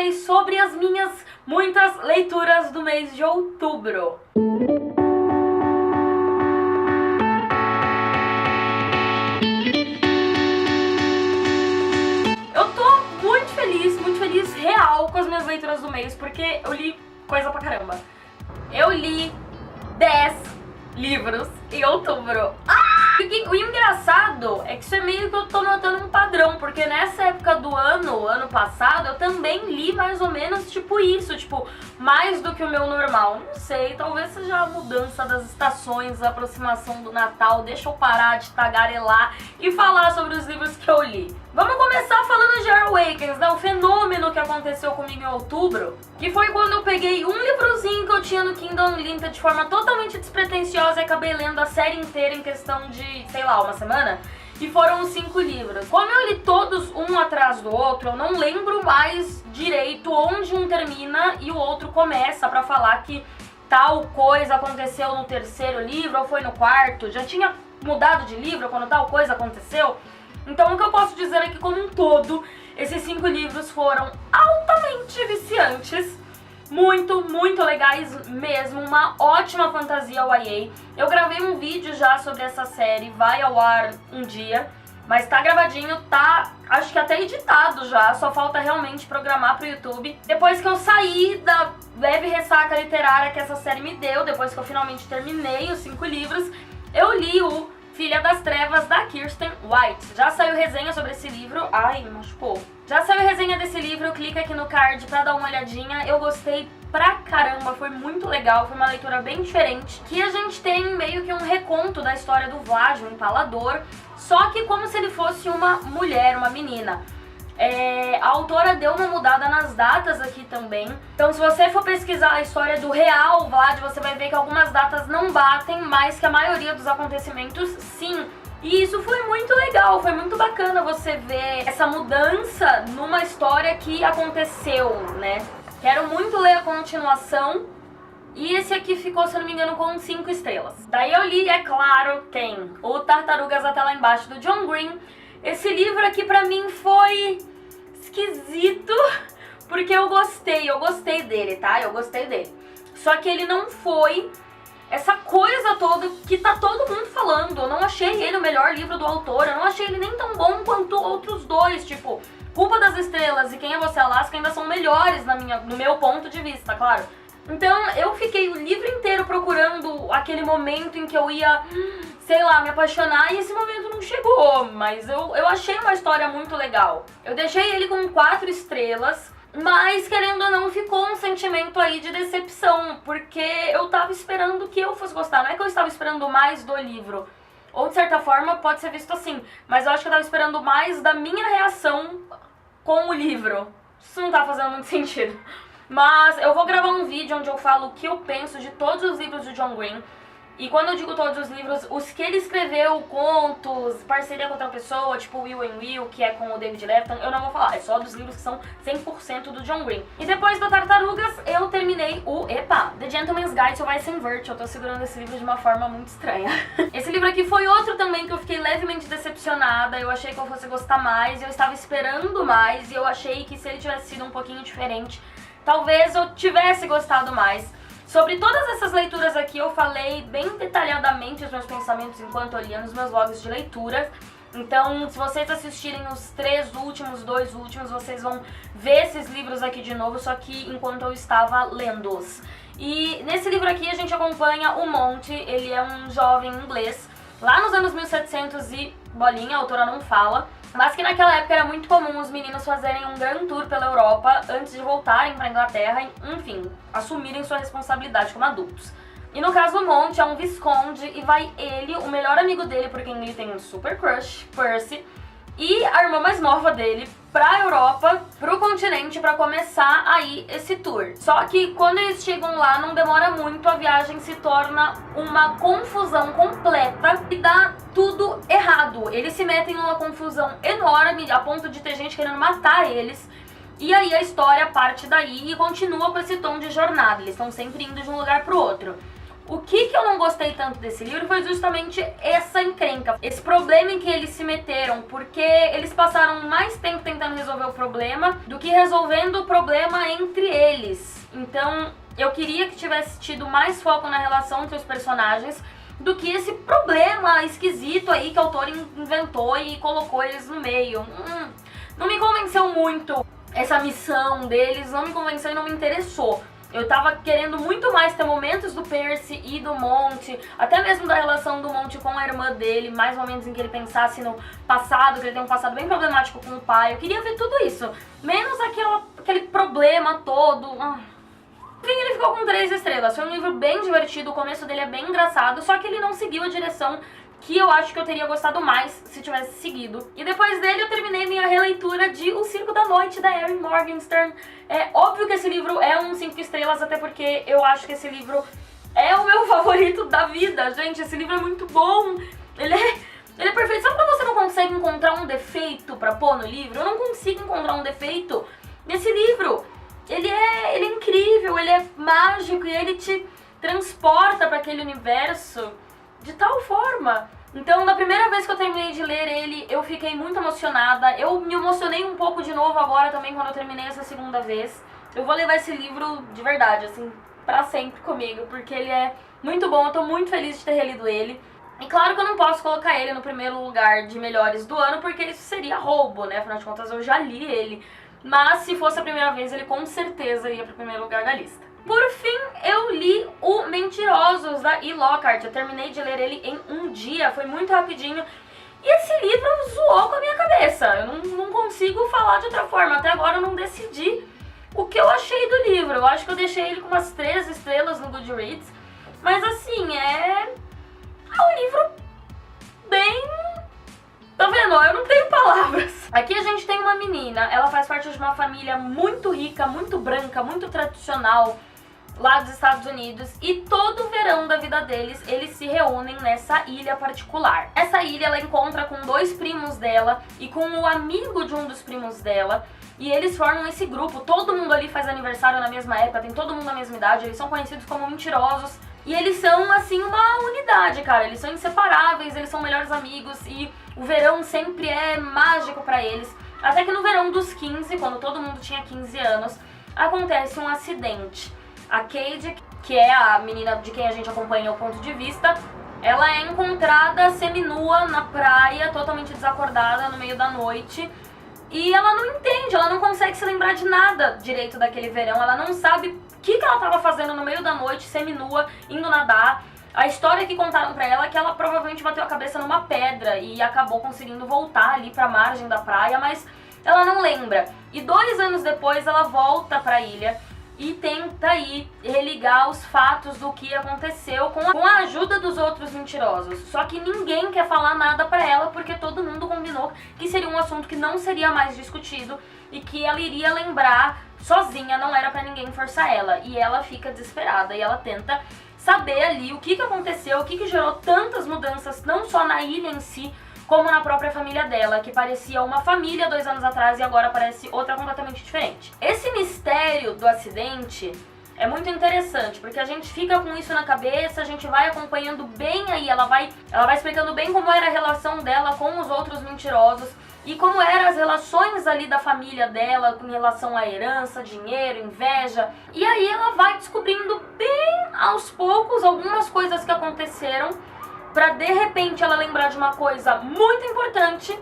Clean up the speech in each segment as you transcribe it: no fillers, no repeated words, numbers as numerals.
vocês sobre as minhas muitas leituras do mês de outubro. Eu tô muito feliz real com as minhas leituras do mês, porque eu li coisa pra caramba. Eu li 10 livros em outubro. O engraçado é que isso é meio que eu tô notando um padrão, porque nessa época do ano passado, eu também li mais ou menos tipo isso, tipo, mais do que o meu normal. Não sei, talvez seja a mudança das estações, a aproximação do Natal, deixa eu parar de tagarelar e falar sobre os livros que eu li. Vamos começar falando de Awakens, né? O fenômeno que aconteceu comigo em outubro, que foi quando eu peguei um livrozinho que eu tinha no Kindle Unlimited de forma totalmente despretensiosa e acabei lendo a série inteira em questão de, sei lá, uma semana. E foram os 5 livros. Como eu li todos um atrás do outro, eu não lembro mais direito onde um termina e o outro começa pra falar que tal coisa aconteceu no terceiro livro ou foi no quarto. Já tinha mudado de livro quando tal coisa aconteceu. Então o que eu posso dizer é que como um todo, esses 5 livros foram altamente viciantes, muito legais mesmo, uma ótima fantasia YA. Eu gravei um vídeo já sobre essa série, vai ao ar um dia, mas tá gravadinho, tá acho que até editado já, só falta realmente programar pro YouTube. Depois que eu saí da leve ressaca literária que essa série me deu, depois que eu finalmente terminei os 5 livros, eu li o Filha das Trevas, da Kiersten White. Já saiu resenha sobre esse livro. Ai, me machucou. Já saiu resenha desse livro, clica aqui no card pra dar uma olhadinha. Eu gostei pra caramba, foi muito legal, foi uma leitura bem diferente. Que a gente tem meio que um reconto da história do Vlad, o Empalador, só que como se ele fosse uma mulher, uma menina. A autora deu uma mudada nas datas aqui também. Então se você for pesquisar a história do real Vlad, você vai ver que algumas datas não batem, mas que a maioria dos acontecimentos sim. E isso foi muito legal, foi muito bacana você ver essa mudança numa história que aconteceu, né? Quero muito ler a continuação. E esse aqui ficou, se eu não me engano, com 5 estrelas. Daí eu li, é claro, quem? O Tartarugas Até Lá Embaixo, do John Green. Esse livro aqui pra mim foi esquisito, porque eu gostei dele, tá? Eu gostei dele. Só que ele não foi essa coisa toda que tá todo mundo falando. Eu não achei ele o melhor livro do autor, eu não achei ele nem tão bom quanto outros dois, tipo Culpa das Estrelas e Quem é Você, Alaska, ainda são melhores no meu ponto de vista, claro. Então eu fiquei o livro inteiro procurando aquele momento em que eu ia, sei lá, me apaixonar, e esse momento não chegou, mas eu achei uma história muito legal. Eu deixei ele com 4 estrelas, mas querendo ou não ficou um sentimento aí de decepção, porque eu tava esperando que eu fosse gostar, não é que eu estava esperando mais do livro, ou de certa forma pode ser visto assim, mas eu acho que eu tava esperando mais da minha reação com o livro. Isso não tá fazendo muito sentido. Mas eu vou gravar um vídeo onde eu falo o que eu penso de todos os livros do John Green. E quando eu digo todos os livros, os que ele escreveu, contos, parceria com outra pessoa, tipo Will and Will, que é com o David Lefton, eu não vou falar. É só dos livros que são 100% do John Green. E depois do Tartarugas, eu terminei o The Gentleman's Guide to Vice and Virtue. Eu tô segurando esse livro de uma forma muito estranha. Esse livro aqui foi outro também que eu fiquei levemente decepcionada. Eu achei que eu fosse gostar mais, eu estava esperando mais, e eu achei que se ele tivesse sido um pouquinho diferente, talvez eu tivesse gostado mais. Sobre todas essas leituras aqui eu falei bem detalhadamente os meus pensamentos enquanto eu lia nos meus vlogs de leitura. Então, se vocês assistirem os 3 últimos, 2 últimos, vocês vão ver esses livros aqui de novo, só que enquanto eu estava lendo-os. E nesse livro aqui a gente acompanha o Monty, ele é um jovem inglês, lá nos anos 1700 e bolinha, a autora não fala, mas que naquela época era muito comum os meninos fazerem um grand tour pela Europa antes de voltarem pra Inglaterra e, enfim, assumirem sua responsabilidade como adultos. E no caso do Monty é um visconde e vai ele, o melhor amigo dele, por quem ele tem um super crush, Percy, e a irmã mais nova dele pra Europa, pro continente, pra começar aí esse tour. Só que quando eles chegam lá, não demora muito, a viagem se torna uma confusão completa e dá tudo errado. Eles se metem numa confusão enorme, a ponto de ter gente querendo matar eles. E aí a história parte daí e continua com esse tom de jornada, eles estão sempre indo de um lugar pro outro. O que eu não gostei tanto desse livro foi justamente essa encrenca, esse problema em que eles se meteram, porque eles passaram mais tempo tentando resolver o problema do que resolvendo o problema entre eles. Então, eu queria que tivesse tido mais foco na relação entre os personagens do que esse problema esquisito aí que o autor inventou e colocou eles no meio. Não me convenceu muito essa missão deles, não me convenceu e não me interessou. Eu tava querendo muito mais ter momentos do Percy e do Monty, até mesmo da relação do Monty com a irmã dele, mais momentos em que ele pensasse no passado, que ele tem um passado bem problemático com o pai. Eu queria ver tudo isso, menos aquele problema todo. Enfim, ele ficou com 3 estrelas. Foi um livro bem divertido, o começo dele é bem engraçado, só que ele não seguiu a direção que eu acho que eu teria gostado mais se tivesse seguido. E depois dele eu terminei minha releitura de O Circo da Noite, da Erin Morgenstern. É óbvio que esse livro é um 5 estrelas, até porque eu acho que esse livro é o meu favorito da vida. Gente, esse livro é muito bom. Ele é perfeito. Sabe quando você não consegue encontrar um defeito pra pôr no livro? Eu não consigo encontrar um defeito nesse livro. Ele é incrível, ele é mágico e ele te transporta pra aquele universo de tal forma. Então, da primeira vez que eu terminei de ler ele, eu fiquei muito emocionada. Eu me emocionei um pouco de novo agora também quando eu terminei essa segunda vez. Eu vou levar esse livro de verdade, assim, pra sempre comigo, porque ele é muito bom, eu tô muito feliz de ter relido ele. E claro que eu não posso colocar ele no primeiro lugar de melhores do ano, porque isso seria roubo, né? Afinal de contas, eu já li ele. Mas se fosse a primeira vez, ele com certeza ia pro primeiro lugar da lista. Por fim, eu li o Mentirosos, da E. Lockhart. Eu terminei de ler ele em um dia, foi muito rapidinho. E esse livro zoou com a minha cabeça. Eu não consigo falar de outra forma. Até agora eu não decidi o que eu achei do livro. Eu acho que eu deixei ele com umas 3 estrelas no Goodreads. Mas assim, é um livro bem... Tá vendo? Eu não tenho palavras. Aqui a gente tem uma menina, ela faz parte de uma família muito rica, muito branca, muito tradicional lá dos Estados Unidos, e todo verão da vida deles, eles se reúnem nessa ilha particular. Essa ilha ela encontra com 2 primos dela e com o amigo de um dos primos dela, e eles formam esse grupo. Todo mundo ali faz aniversário na mesma época, tem todo mundo na mesma idade, eles são conhecidos como mentirosos. E eles são, assim, uma unidade, cara. Eles são inseparáveis, eles são melhores amigos e o verão sempre é mágico pra eles. Até que no verão dos 15, quando todo mundo tinha 15 anos, acontece um acidente. A Cade, que é a menina de quem a gente acompanha o ponto de vista, ela é encontrada seminua na praia, totalmente desacordada no meio da noite. E ela não entende, ela não consegue se lembrar de nada direito daquele verão. Ela não sabe o que ela estava fazendo no meio da noite, seminua, indo nadar. A história que contaram pra ela é que ela provavelmente bateu a cabeça numa pedra e acabou conseguindo voltar ali pra margem da praia, mas ela não lembra. E 2 anos depois ela volta pra ilha e tenta aí religar os fatos do que aconteceu com a ajuda dos outros mentirosos. Só que ninguém quer falar nada pra ela porque todo mundo combinou que seria um assunto que não seria mais discutido e que ela iria lembrar sozinha, não era pra ninguém forçar ela. E ela fica desesperada e ela tenta saber ali o que aconteceu, o que gerou tantas mudanças, não só na ilha em si, como na própria família dela, que parecia uma família 2 anos atrás e agora parece outra completamente diferente. Esse mistério do acidente é muito interessante, porque a gente fica com isso na cabeça, a gente vai acompanhando bem aí, ela vai explicando bem como era a relação dela com os outros mentirosos e como eram as relações ali da família dela com relação à herança, dinheiro, inveja. E aí ela vai descobrindo bem aos poucos algumas coisas que aconteceram pra de repente ela lembrar de uma coisa muito importante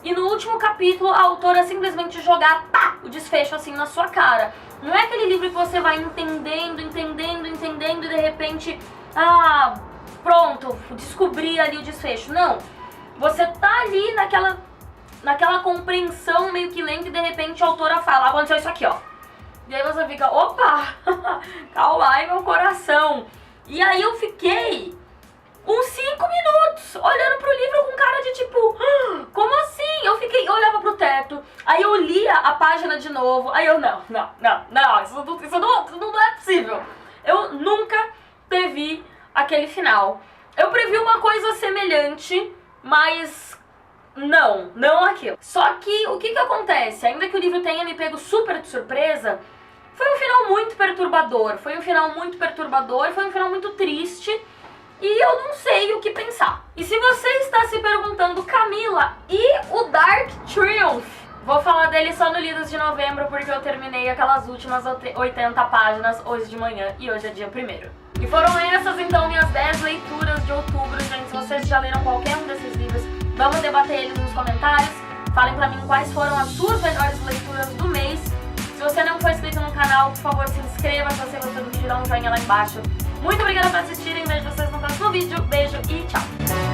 e no último capítulo a autora simplesmente jogar o desfecho assim na sua cara. Não é aquele livro que você vai entendendo e de repente, pronto, descobri ali o desfecho. Não, você tá ali naquela compreensão meio que lenta e de repente a autora fala, aconteceu isso aqui, ó. E aí você fica, opa, calma aí meu coração. E aí eu fiquei uns 5 minutos olhando pro livro com cara de tipo, como assim? Eu olhava pro teto, aí eu lia a página de novo, aí eu, não, isso não é possível. Eu nunca previ aquele final. Eu previ uma coisa semelhante, mas não aquilo. Só que o que acontece? Ainda que o livro tenha me pego super de surpresa, Foi um final muito perturbador, foi um final muito triste. E eu não sei o que pensar. E se você está se perguntando, Camila, e o Dark Triumph? Vou falar dele só no Lidos de Novembro, porque eu terminei aquelas últimas 80 páginas hoje de manhã e hoje é dia 1º. E foram essas então minhas 10 leituras de outubro, gente. Se vocês já leram qualquer um desses livros, vamos debater eles nos comentários. Falem pra mim quais foram as suas melhores leituras do mês. Se você não for inscrito no canal, por favor, se inscreva. Se você gostou do vídeo, dá um joinha lá embaixo. Muito obrigada por assistirem, vejo vocês no próximo vídeo. Beijo e tchau!